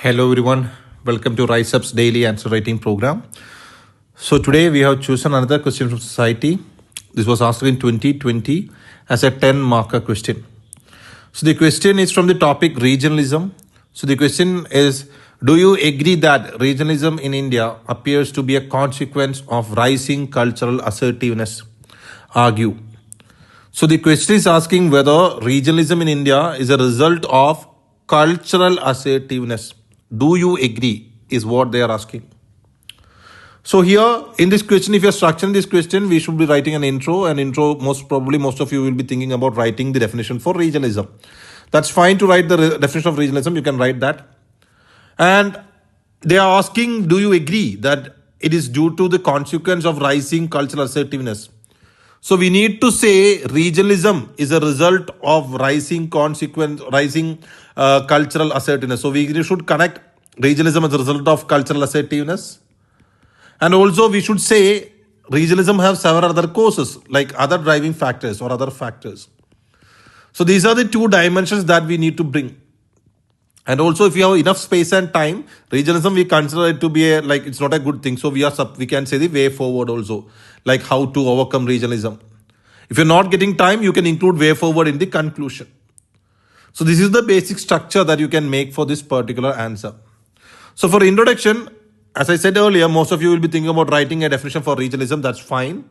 Hello everyone, welcome to RiseUp's daily answer writing program. So today we have chosen another question from society. This was asked in 2020 as a 10 marker question. So the question is from the topic regionalism. So the question is, do you agree that regionalism in India appears to be a consequence of rising cultural assertiveness? Argue. So the question is asking whether regionalism in India is a result of cultural assertiveness. Do you agree is what they are asking. So here in this question, if you are structuring this question, we should be writing an intro. Most of you will be thinking about writing the definition for regionalism. That's fine to write the definition of regionalism. You can write that. And they are asking, do you agree that it is due to the consequence of rising cultural assertiveness? So we need to say regionalism is a result of rising cultural assertiveness. So we should connect regionalism as a result of cultural assertiveness. And also we should say regionalism have several other causes like other driving factors or other factors. So these are the two dimensions that we need to bring. And also if you have enough space and time, regionalism we consider it to be it's not a good thing. So we can say the way forward also, like how to overcome regionalism. If you're not getting time, you can include way forward in the conclusion. So this is the basic structure that you can make for this particular answer. So for introduction, as I said earlier, most of you will be thinking about writing a definition for regionalism. That's fine.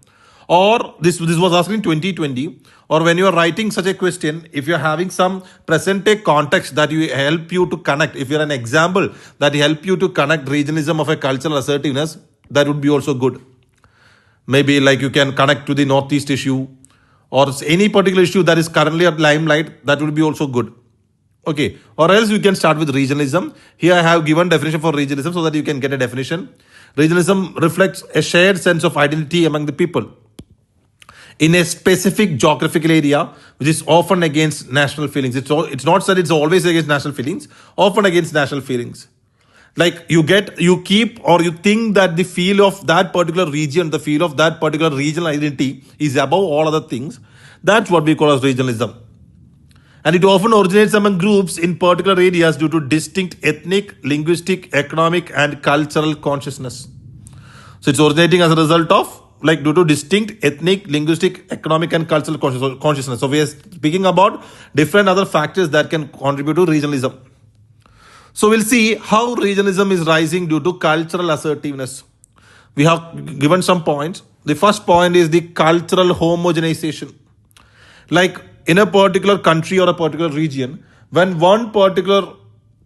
Or this was asked in 2020, or when you are writing such a question, if you're having some present day context that will help you to connect, if you're an example that help you to connect regionalism of a cultural assertiveness, that would be also good. Maybe like you can connect to the Northeast issue or any particular issue that is currently at limelight, that would be also good. Okay, or else you can start with regionalism. Here I have given definition for regionalism so that you can get a definition. Regionalism reflects a shared sense of identity among the people in a specific geographical area, which is often against national feelings. It's not that it's always against national feelings, often against national feelings. Like you keep or you think that the feel of that particular region, the feel of that particular regional identity is above all other things. That's what we call as regionalism. And it often originates among groups in particular areas due to distinct ethnic, linguistic, economic, and cultural consciousness. So it's originating as a result of due to distinct ethnic, linguistic, economic, and cultural consciousness. So we are speaking about different other factors that can contribute to regionalism. So we'll see how regionalism is rising due to cultural assertiveness. We have given some points. The first point is the cultural homogenization. Like in a particular country or a particular region, when one particular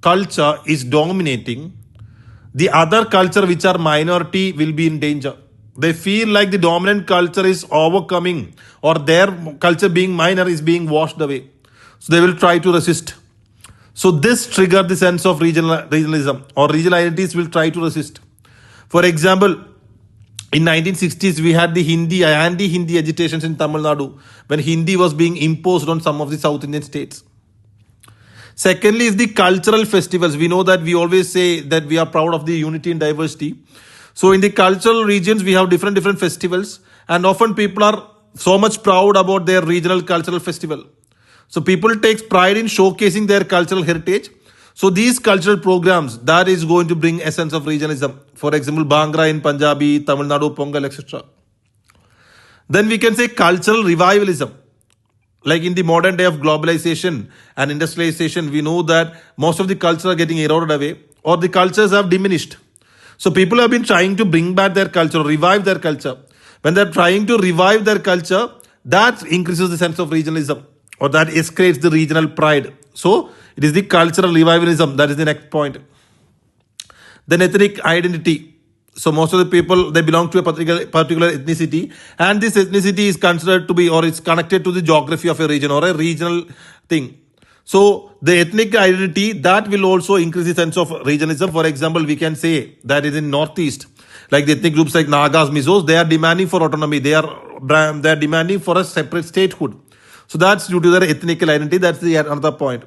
culture is dominating, the other culture which are minority will be in danger. They feel like the dominant culture is overcoming or their culture being minor is being washed away. So they will try to resist. So this triggers the sense of regionalism or regional identities will try to resist. For example, in 1960s, we had the anti-Hindi agitations in Tamil Nadu when Hindi was being imposed on some of the South Indian states. Secondly is the cultural festivals. We know that we always say that we are proud of the unity and diversity. So in the cultural regions, we have different festivals and often people are so much proud about their regional cultural festival. So people take pride in showcasing their cultural heritage. So these cultural programs, that is going to bring a sense of regionalism. For example, Bhangra in Punjabi, Tamil Nadu, Pongal, etc. Then we can say cultural revivalism. Like in the modern day of globalization and industrialization, we know that most of the cultures are getting eroded away or the cultures have diminished. So people have been trying to bring back their culture, revive their culture. When they're trying to revive their culture, that increases the sense of regionalism or that escalates the regional pride. So it is the cultural revivalism. That is the next point. Then ethnic identity. So most of the people, they belong to a particular ethnicity and this ethnicity is considered to be or it's connected to the geography of a region or a regional thing. So the ethnic identity, that will also increase the sense of regionalism. For example, we can say that is in Northeast, like the ethnic groups like Nagas, Mizos, they are demanding for autonomy. They are demanding for a separate statehood. So that's due to their ethnic identity. That's the another point.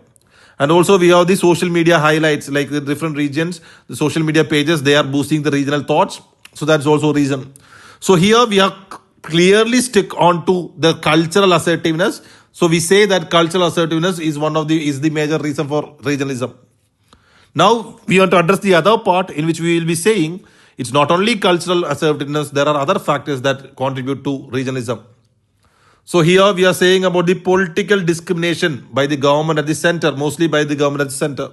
And also we have the social media highlights, like the different regions, the social media pages, they are boosting the regional thoughts. So that's also a reason. So here we are clearly stick on to the cultural assertiveness. So we say that cultural assertiveness is the major reason for regionalism. Now we want to address the other part in which we will be saying it's not only cultural assertiveness, there are other factors that contribute to regionalism. So here we are saying about the political discrimination by the government at the center, mostly by the government at the center.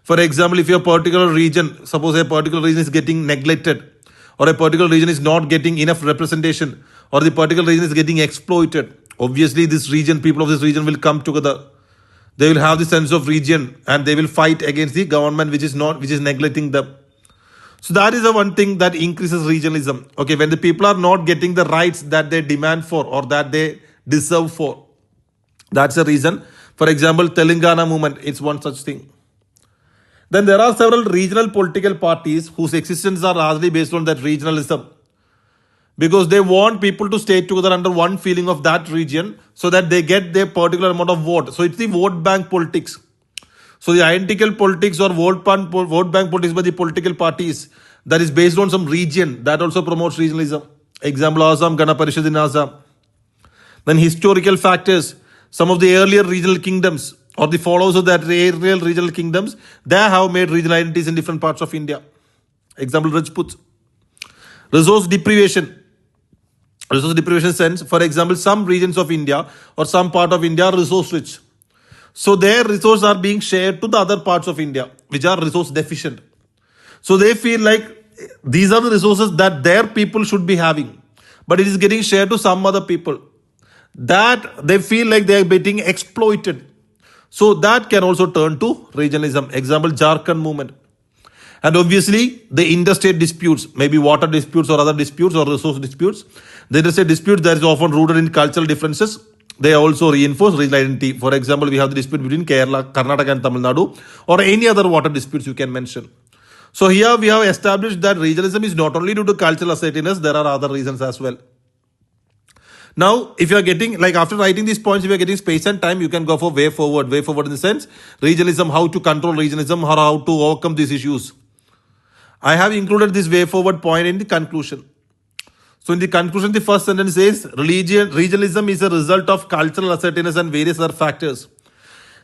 For example, if your particular region, suppose a particular region is getting neglected, or a particular region is not getting enough representation, or the particular region is getting exploited, obviously this region, people of this region will come together. They will have the sense of region and they will fight against the government which is neglecting them. So that is the one thing that increases regionalism. Okay, when the people are not getting the rights that they demand for or that they deserve for. That's the reason. For example, Telangana movement, it's one such thing. Then there are several regional political parties whose existence are largely based on that regionalism. Because they want people to stay together under one feeling of that region so that they get their particular amount of vote. So it's the vote bank politics. So the identical politics or vote bank politics by the political parties that is based on some region that also promotes regionalism. Example, Assam, Gana Parishad in Assam. Then historical factors. Some of the earlier regional kingdoms or the followers of that real regional kingdoms, they have made regional identities in different parts of India. Example, Rajputs. Resource deprivation. Resource deprivation sense, for example, some regions of India or some part of India are resource rich. So their resources are being shared to the other parts of India, which are resource deficient. So they feel like these are the resources that their people should be having, but it is getting shared to some other people. That they feel like they are getting exploited. So that can also turn to regionalism. Example, Jharkhand movement. And obviously, the interstate disputes, maybe water disputes or other disputes or resource disputes, the interstate disputes that is often rooted in cultural differences, they also reinforce regional identity. For example, we have the dispute between Kerala, Karnataka and Tamil Nadu, or any other water disputes you can mention. So here we have established that regionalism is not only due to cultural assertiveness, there are other reasons as well. Now, if you are getting, like after writing these points, if you are getting space and time, you can go for way forward. Way forward in the sense, regionalism, how to control regionalism, or how to overcome these issues. I have included this way forward point in the conclusion. So in the conclusion, the first sentence says, regionalism is a result of cultural assertiveness and various other factors.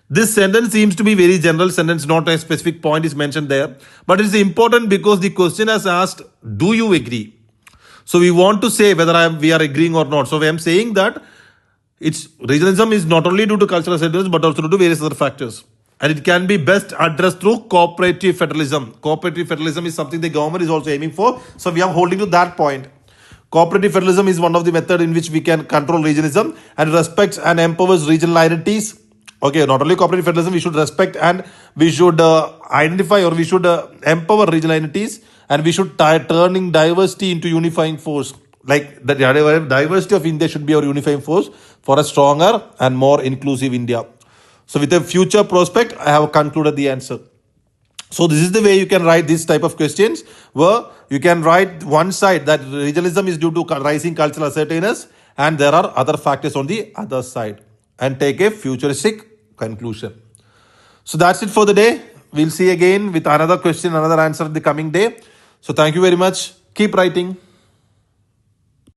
This sentence seems to be very general sentence, not a specific point is mentioned there. But it is important because the question has asked, do you agree? So we want to say whether we are agreeing or not. So I am saying that regionalism is not only due to cultural assertiveness, but also due to various other factors. And it can be best addressed through cooperative federalism. Cooperative federalism is something the government is also aiming for. So we are holding to that point. Cooperative federalism is one of the methods in which we can control regionalism and respects and empowers regional identities. Okay, not only cooperative federalism, we should respect and we should identify or we should empower regional identities and we should turning diversity into unifying force. Like the diversity of India should be our unifying force for a stronger and more inclusive India. So with a future prospect, I have concluded the answer. So this is the way you can write this type of questions where you can write one side that regionalism is due to rising cultural assertiveness and there are other factors on the other side and take a futuristic conclusion. So that's it for the day. We'll see again with another question, another answer in the coming day. So thank you very much. Keep writing.